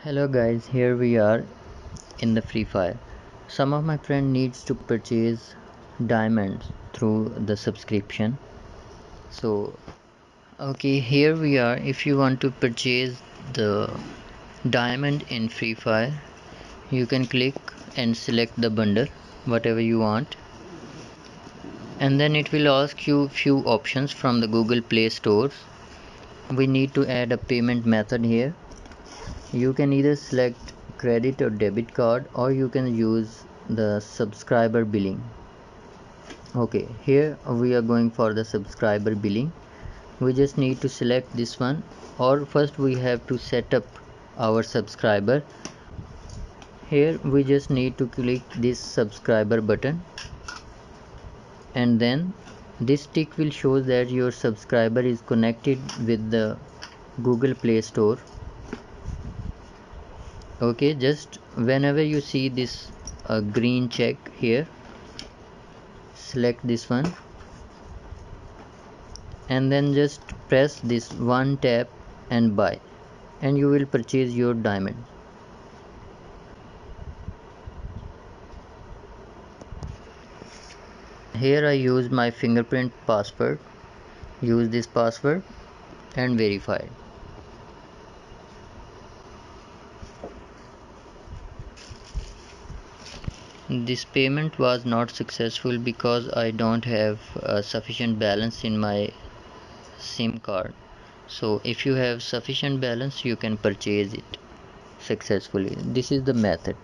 Hello guys, here we are in the FreeFire. Some of my friend needs to purchase diamonds through the subscription. So okay, here we are. If you want to purchase the diamond in FreeFire, you can click and select the bundle whatever you want, and then it will ask you few options from the Google Play stores. We need to add a payment method here. You can either select credit or debit card, or you can use the subscriber billing. Okay, here we are going for the subscriber billing. We just need to select this one, or first we have to set up our subscriber. Here we just need to click this subscriber button, and then this tick will show that your subscriber is connected with the Google Play Store. Okay, just whenever you see this green check here, select this one and then just press this one tap and buy, and you will purchase your diamond. Here I use my fingerprint password. Use this password and verify. This payment was not successful because I don't have sufficient balance in my SIM card. So if you have sufficient balance, you can purchase it successfully. This is the method.